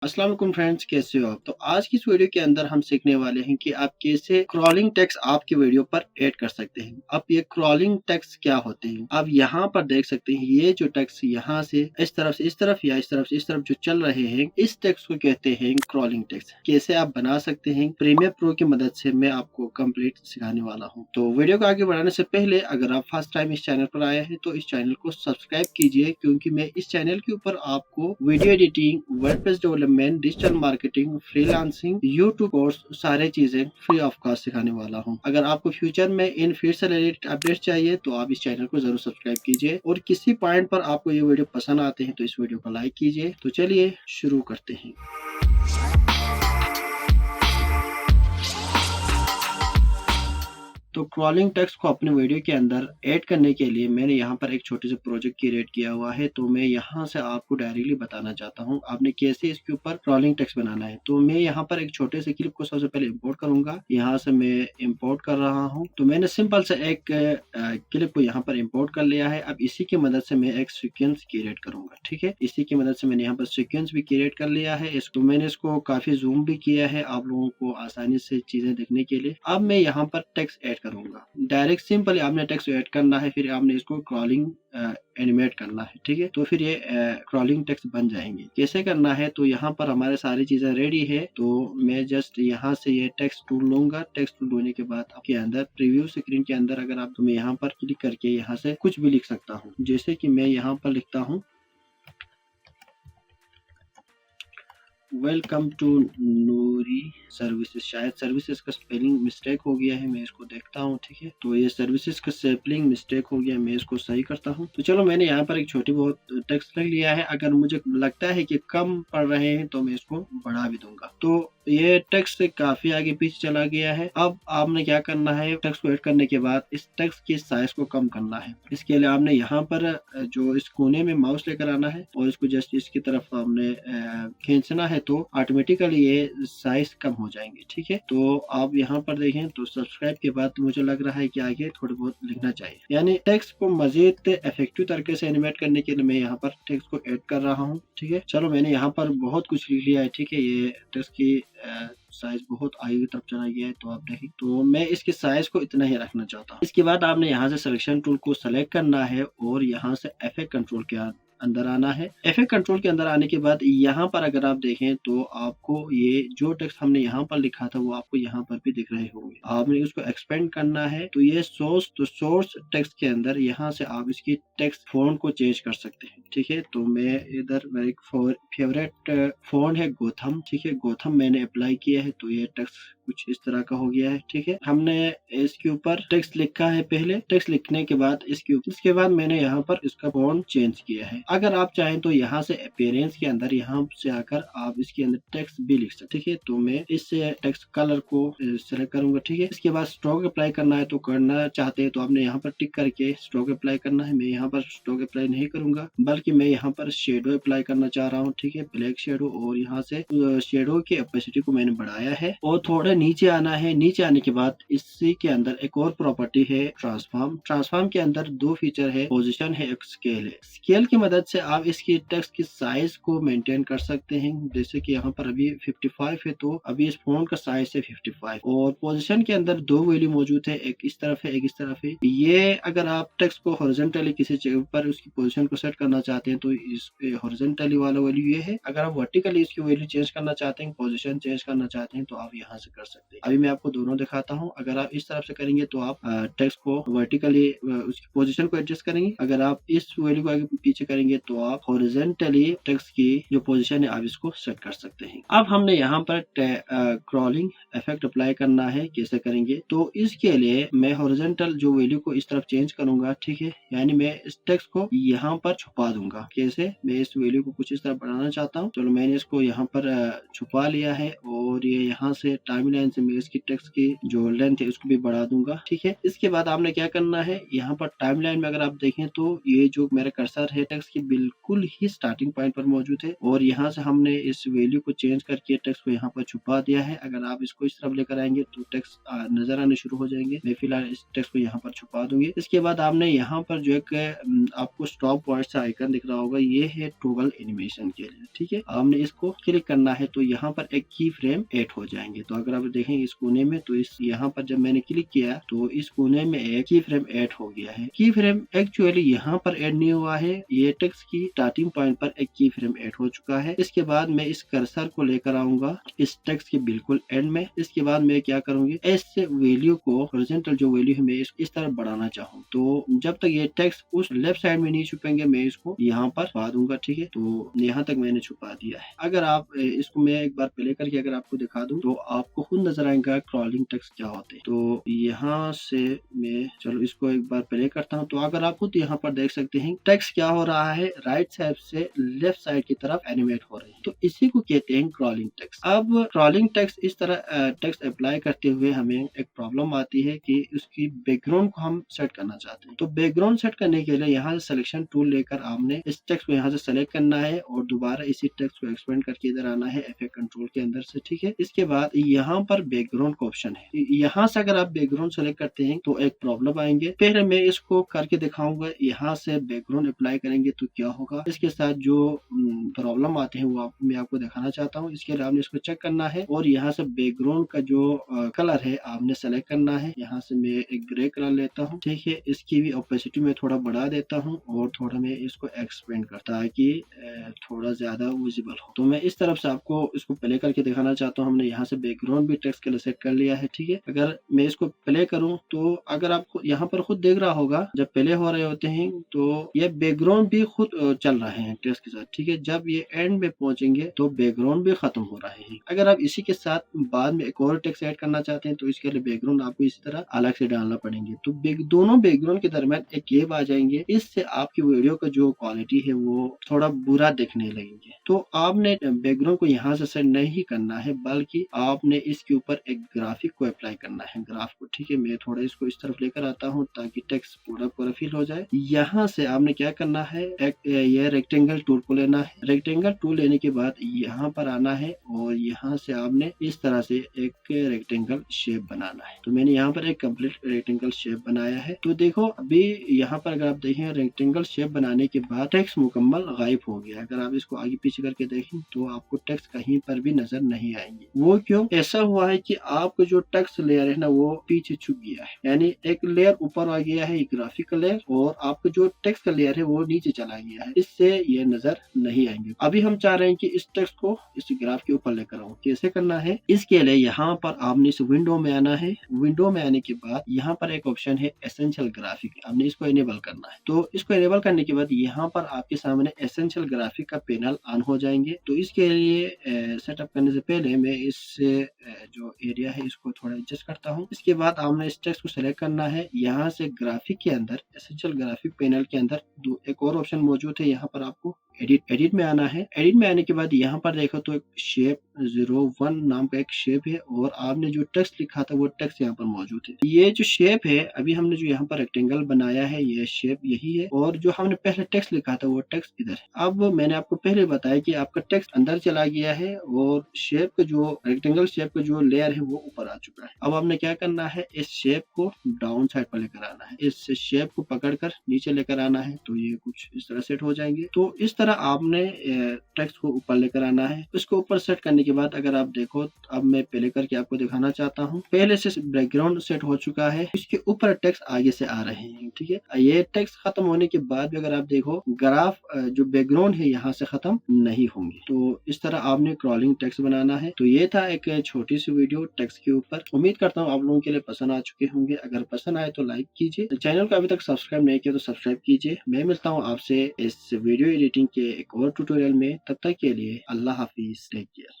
अस्सलाम वालेकुम फ्रेंड्स, कैसे हो आप। तो आज की इस वीडियो के अंदर हम सीखने वाले हैं कि आप कैसे क्रॉलिंग टेक्स्ट आपकी वीडियो पर ऐड कर सकते हैं। अब ये क्रॉलिंग टेक्स्ट क्या होते हैं, आप यहाँ पर देख सकते हैं। ये जो टेक्स्ट यहाँ से इस तरफ से इस तरफ या इस तरफ से इस तरफ जो चल रहे हैं, इस टेक्स्ट को कहते हैं क्रॉलिंग टेक्स्ट। कैसे आप बना सकते हैं, प्रीमियर प्रो की मदद से मैं आपको कंप्लीट सिखाने वाला हूँ। तो वीडियो को आगे बढ़ाने से पहले अगर आप फर्स्ट टाइम इस चैनल पर आए हैं तो इस चैनल को सब्सक्राइब कीजिए, क्योंकि मैं इस चैनल के ऊपर आपको video editing, WordPress development, digital marketing, freelancing, YouTube course, सारे चीजें फ्री ऑफ कॉस्ट सिखाने वाला हूं। अगर आपको फ्यूचर में इन फील्ड से रिलेटेड अपडेट चाहिए तो आप इस चैनल को जरूर सब्सक्राइब कीजिए, और किसी पॉइंट पर आपको ये वीडियो पसंद आते हैं तो इस वीडियो को लाइक कीजिए। तो चलिए शुरू करते हैं। तो क्रॉलिंग टेक्स्ट को अपने वीडियो के अंदर ऐड करने के लिए मैंने यहाँ पर एक छोटे से प्रोजेक्ट क्रिएट किया हुआ है। तो मैं यहाँ से आपको डायरेक्टली बताना चाहता हूँ आपने कैसे इसके ऊपर क्रॉलिंग टेक्स्ट बनाना है। तो मैं यहाँ पर एक छोटे से क्लिप को सबसे पहले इंपोर्ट करूंगा। यहाँ से मैं इंपोर्ट कर रहा हूँ। तो मैंने सिंपल से एक क्लिप को यहाँ पर इंपोर्ट कर लिया है। अब इसी की मदद से मैं एक सीक्वेंस क्रिएट करूंगा। ठीक है, इसी की मदद से मैंने यहाँ पर सीक्वेंस भी क्रिएट कर लिया है। इसको मैंने इसको काफी जूम भी किया है आप लोगों को आसानी से चीजें देखने के लिए। अब मैं यहाँ पर टेक्स्ट ऐड करूंगा। डायरेक्ट सिंपल आपने टेक्स्ट ऐड करना है, फिर आपने इसको क्रॉलिंग एनिमेट करना है। ठीक है, तो फिर ये क्रॉलिंग टेक्स्ट बन जाएंगे। कैसे करना है, तो यहाँ पर हमारे सारी चीजें रेडी है। तो मैं जस्ट यहाँ से ये टेक्स्ट टूल लूंगा। टेक्स्ट टूल लेने के बाद आपके अंदर प्रीव्यू स्क्रीन के अंदर अगर आप, तो मैं यहाँ पर क्लिक करके यहाँ से कुछ भी लिख सकता हूँ। जैसे कि मैं यहाँ पर लिखता हूँ वेलकम टू नूरी सर्विसेज। शायद सर्विसेज का स्पेलिंग मिस्टेक हो गया है, मैं इसको देखता हूँ। ठीक है, तो ये सर्विसेज का स्पेलिंग मिस्टेक हो गया, मैं इसको सही करता हूँ। तो चलो मैंने यहाँ पर एक छोटी बहुत टेक्स्ट लिख लिया है। अगर मुझे लगता है कि कम पढ़ रहे हैं तो मैं इसको बढ़ा भी दूंगा। तो ये टेक्स्ट से काफी आगे पीछे चला गया है। अब आपने क्या करना है, टेक्स्ट को ऐड करने के बाद इस टेक्स्ट की साइज को कम करना है। इसके लिए आपने यहाँ पर जो इस कोने में माउस लेकर आना है और इसको जस्ट इसकी तरफ आपने खींचना है, तो ऑटोमेटिकली ये साइज कम हो जाएंगे। ठीक है, तो आप यहाँ पर देखें तो सब्सक्राइब के बाद मुझे लग रहा है कि आगे थोड़ा बहुत लिखना चाहिए। यानी टेक्स्ट को मजीद इफेक्टिव तरीके से एनिमेट करने के लिए मैं यहाँ पर टेक्स्ट को ऐड कर रहा हूँ। ठीक है, चलो मैंने यहाँ पर बहुत कुछ लिख लिया है। ठीक है, ये टेक्स्ट की साइज बहुत आगे की तरफ चला गया है, तो आप देखें। तो मैं इसके साइज को इतना ही रखना चाहता हूँ। इसके बाद आपने यहाँ से सिलेक्शन टूल को सेलेक्ट करना है और यहाँ से इफेक्ट कंट्रोल के अंदर आना है। इफेक्ट कंट्रोल के अंदर आने के बाद यहाँ पर अगर आप देखें तो आपको ये जो टेक्स्ट हमने यहाँ पर लिखा था वो आपको यहाँ पर भी दिख रहे होंगे। आपने उसको एक्सपेंड करना है। तो ये सोर्स टेक्स्ट के अंदर यहाँ से आप इसकी टेक्स्ट फॉन्ट को चेंज कर सकते हैं। ठीक है, तो मैं इधर मेरा एक फेवरेट फॉन्ट है गोथम। ठीक है, गोथम मैंने अप्लाई किया है, तो ये टेक्स्ट कुछ इस तरह का हो गया है। ठीक है, हमने इसके ऊपर टेक्स्ट लिखा है। पहले टेक्स्ट लिखने के बाद इसके बाद मैंने यहाँ पर इसका फॉन्ट चेंज किया है। अगर आप चाहें तो यहाँ से अपीयरेंस के अंदर यहाँ से आकर आप इसके अंदर टेक्स्ट भी लिख सकते। ठीक है, तो मैं इससे टेक्स्ट कलर को सेलेक्ट करूंगा। ठीक है, इसके बाद स्ट्रोक अप्लाई करना है, तो करना चाहते हैं तो आपने यहाँ पर टिक करके स्ट्रोक अप्लाई करना है। मैं यहाँ पर स्ट्रोक अप्लाई नहीं करूंगा, बल्कि मैं यहाँ पर शेडो अप्लाई करना चाह रहा हूँ। ठीक है, ब्लैक शेडो, और यहाँ से शेडो की ऑपेसिटी को मैंने बढ़ाया है और थोड़ा नीचे आना है। नीचे आने के बाद इसी के अंदर एक और प्रॉपर्टी है ट्रांसफॉर्म। ट्रांसफॉर्म के अंदर दो फीचर है, पोजीशन है, एक स्केल है। स्केल की मदद से आप इसकी टेक्स्ट की साइज को मेंटेन कर सकते हैं। जैसे कि यहाँ पर अभी 55 है, तो अभी इस फॉन्ट का साइज है 55। और पोजीशन के अंदर दो वैल्यू मौजूद है, एक इस तरफ है, एक इस तरफ है। ये अगर आप टेक्स्ट को हॉरिजॉन्टली किसी जगह पर उसकी पोजीशन को सेट करना चाहते हैं तो इस हॉरिजॉन्टली वाला वैल्यू ये है। अगर आप वर्टिकली इसकी वैल्यू चेंज करना चाहते हैं, पोजीशन चेंज करना चाहते हैं, तो आप यहाँ से कर सकते हैं। अभी मैं आपको दोनों दिखाता हूँ। अगर आप इस तरफ से करेंगे तो आप टेक्स्ट को वर्टिकली उसकी पोजीशन को एडजस्ट करेंगे। अगर आप इस वैल्यू को आगे पीछे करेंगे तो आप हॉरिजॉन्टली टेक्स्ट की जो पोजीशन है आप इसको सेट कर सकते हैं। अब हमने यहाँ पर क्रॉलिंग इफेक्ट अप्लाई करना है। कैसे करेंगे, तो इसके लिए मैं हॉरिजॉन्टल जो वैल्यू को इस तरफ चेंज करूंगा। ठीक है, यानी मैं इस टेक्स्ट को यहाँ पर छुपा दूंगा। कैसे, मैं इस वैल्यू को कुछ इस तरह बढ़ाना चाहता हूँ। चलो मैंने इसको यहाँ पर छुपा लिया है और ये यहाँ से टाइमलाइन टाइमलाइन से मैं इसकी टेक्स्ट की जो लेंथ है उसको भी बढ़ा दूंगा। ठीक है, इसके बाद आपने क्या करना है, यहाँ पर टाइमलाइन में अगर आप देखें तो ये जो मेरा कर्सर है टेक्स्ट की बिल्कुल ही स्टार्टिंग पॉइंट पर मौजूद है और यहाँ से हमने इस वैल्यू को चेंज करके टेक्स्ट को यहाँ पर छुपा दिया है। अगर आप इसको इस तरफ लेकर आएंगे तो टेक्स्ट नजर आने शुरू हो जाएंगे। मैं फिलहाल इस टेक्स्ट को यहाँ पर छुपा दूंगी। इसके बाद आपने यहाँ पर जो एक आपको स्टॉप वॉच का आइकन दिख रहा होगा, ये है टॉगल एनिमेशन के लिए। ठीक है, आपने इसको क्लिक करना है तो यहाँ पर एक की फ्रेम ऐड हो जाएंगे। तो अगर आप देखेंगे इस कोने में, तो इस यहाँ पर जब मैंने क्लिक किया तो इस कोने में एक की फ्रेम ऐड हो गया है। की फ्रेम एक्चुअली यहाँ पर ऐड नहीं हुआ है, ये टेक्स्ट की स्टार्टिंग पॉइंट पर एक की फ्रेम ऐड हो चुका है। इसके बाद मैं इस कर्सर को लेकर आऊंगा इस टेक्स्ट के बिल्कुल एंड में। इसके बाद मैं क्या करूंगी, इस वैल्यू को हॉरिजॉन्टल जो वैल्यू है मैं इस तरफ बढ़ाना चाहूँ तो जब तक ये टेक्स्ट उस लेफ्ट साइड में नहीं छुपेंगे मैं इसको यहाँ पर छुपा दूंगा। ठीक है, तो यहाँ तक मैंने छुपा दिया है। अगर आप इसको मैं एक बार प्ले करके अगर आपको दिखा दूं तो आपको खुद नजर आएगा क्रॉलिंग टेक्स्ट क्या होते हैं। तो यहाँ से मैं चलो इसको एक बार प्ले करता हूँ। तो अगर आप खुद यहाँ पर देख सकते हैं टेक्स्ट क्या हो रहा है, राइट साइड से लेफ्ट साइड की तरफ एनिमेट हो रही है। तो इसी को कहते हैं क्रॉलिंग टेक्स्ट। अब क्रॉलिंग टेक्स्ट इस तरह टेक्स्ट अप्लाई करते हुए हमें एक प्रॉब्लम आती है कि उसकी बैकग्राउंड को हम सेट करना चाहते हैं। तो बैकग्राउंड सेट करने के लिए यहाँ से सिलेक्शन टूल लेकर आपने इस टेक्स्ट को यहाँ से सेलेक्ट करना है और दोबारा इसी टेक्स्ट को एक्सपेंड करके इधर आना है इफेक्ट कंट्रोल के अंदर से। ठीक है, इसके बाद यहाँ पर बैकग्राउंड का ऑप्शन है, यहाँ से अगर आप बैकग्राउंड सेलेक्ट करते हैं तो एक प्रॉब्लम आएंगे। पहले मैं इसको करके दिखाऊंगा, यहाँ से बैकग्राउंड अप्लाई करेंगे तो क्या होगा। इसके साथ जो प्रॉब्लम आते हैं वो मैं आपको दिखाना चाहता हूँ। इसके लिए आपने इसको चेक करना है और यहाँ से बैकग्राउंड का जो कलर है आपने सेलेक्ट करना है। यहाँ से मैं एक ग्रे कलर लेता हूँ। ठीक है, इसकी भी ओपेसिटी में थोड़ा बढ़ा देता हूँ और थोड़ा मैं इसको एक्सपेंड करता है कि थोड़ा ज्यादा विजिबल हो। तो मैं इस तरफ से आपको इसको प्ले करके दिखाना चाहता हूँ। हमने यहाँ से बैकग्राउंड भी टेक्स्ट के लिए सेट कर लिया है। ठीक है, अगर मैं इसको प्ले करूँ तो अगर आपको यहाँ पर खुद देख रहा होगा जब प्ले हो रहे होते हैं तो ये बैकग्राउंड भी खुद चल रहे हैं टेक्स्ट के साथ। ठीक है, जब ये एंड में पहुंचेंगे तो बैकग्राउंड भी खत्म हो रहे हैं। अगर आप इसी के साथ बाद में एक और टेक्स्ट ऐड करना चाहते हैं तो इसके लिए बैकग्राउंड आपको इसी तरह अलग से डालना पड़ेंगे। तो दोनों बैकग्राउंड के दरमियान एक गैप आ जाएंगे, इससे आपकी वीडियो का जो क्वालिटी है वो थोड़ा बुरा दिखने लगेंगे। तो आपने बैकग्राउंड को यहाँ से सेट नहीं करना है बल्कि आपने इसके ऊपर एक ग्राफिक को अप्लाई करना है, ग्राफ को। ठीक है, मैं थोड़ा इसको इस तरफ लेकर आता हूँ ताकि टेक्स्ट पूरा फिल हो जाए। यहाँ से आपने क्या करना है, ये रेक्टेंगल टूल को लेना है। रेक्टेंगल टूल लेने के बाद यहाँ पर आना है और यहाँ से आपने इस तरह से एक रेक्टेंगल शेप बनाना है। तो मैंने यहाँ पर एक कंप्लीट रेक्टेंगल शेप बनाया है। तो देखो अभी यहाँ पर अगर आप देखें रेक्टेंगल शेप बनाने के बाद टेक्स्ट मुकम्मल गायब हो गया। अगर आप इसको आगे पीछे करके देखें तो आपको टेक्स्ट कहीं पर भी नजर नहीं आएंगे। वो क्यों ऐसा हुआ है कि आपको जो टेक्स्ट लेयर है ना वो पीछे छुप गया है, यानी एक लेयर ऊपर आ गया है ग्राफिकल लेयर और आपको जो टेक्स्ट का लेयर है वो नीचे चला गया है, इससे ये नजर नहीं आएंगे। अभी हम चाह रहे हैं कि इस टेक्स्ट को इस ग्राफ के ऊपर लेकर आऊं। कैसे करना है, इसके लिए यहाँ पर आपने इस विंडो में आना है। विंडो में आने के बाद यहाँ पर एक ऑप्शन है एसेंशियल ग्राफिक, आपने इसको इनेबल करना है। तो इसको इनेबल करने के बाद यहाँ पर आपके सामने एसेंशियल ग्राफिक का पैनल ऑन हो जाएंगे। तो इसके लिए सेटअप करने से पहले मैं इस जो एरिया है इसको थोड़ा एडजस्ट करता हूँ। इसके बाद आपने इस टेक्स्ट को सेलेक्ट करना है। यहाँ से ग्राफिक के अंदर एसेंशियल ग्राफिक पैनल के अंदर एक और ऑप्शन मौजूद है, यहाँ पर आपको एडिट में आना है। एडिट में आने के बाद यहाँ पर देखो तो एक शेप 01 नाम का एक शेप है और आपने जो टेक्स्ट लिखा था वो टेक्स्ट यहाँ पर मौजूद है। ये जो शेप है अभी हमने जो यहाँ पर रेक्टेंगल बनाया है ये शेप यही है और जो हमने पहले टेक्स्ट लिखा था वो टेक्स्ट इधर है। अब मैंने आपको पहले बताया कि आपका टेक्स्ट अंदर चला गया है और शेप का जो रेक्टेंगल शेप का जो लेयर है वो ऊपर आ चुका है। अब आपने क्या करना है, इस शेप को डाउन साइड पर लेकर आना है, इस शेप को पकड़कर नीचे लेकर आना है। तो ये कुछ इस तरह सेट हो जाएंगे। तो इस तरह आपने टेक्स्ट को ऊपर लेकर आना है। इसको ऊपर सेट करने के बाद अगर आप देखो, अब मैं प्ले करके आपको दिखाना चाहता हूँ। पहले से बैकग्राउंड सेट हो चुका है, इसके ऊपर टेक्स्ट आगे से आ रहे हैं। ठीक है, ये टेक्स्ट खत्म होने के बाद भी अगर आप देखो ग्राफ जो बैकग्राउंड है यहाँ से खत्म नहीं होंगे। तो इस तरह आपने क्रॉलिंग टेक्स्ट बनाना है। तो ये था एक छोटी सी वीडियो टेक्स्ट के ऊपर। उम्मीद करता हूँ आप लोगों के लिए पसंद आ चुके होंगे। अगर पसंद आए तो लाइक कीजिए, चैनल को अभी तक सब्सक्राइब नहीं किया तो सब्सक्राइब कीजिए। मैं मिलता हूँ आपसे इस वीडियो एडिटिंग के एक और ट्यूटोरियल में। तब तक के लिए अल्लाह हाफिज, टेक केयर।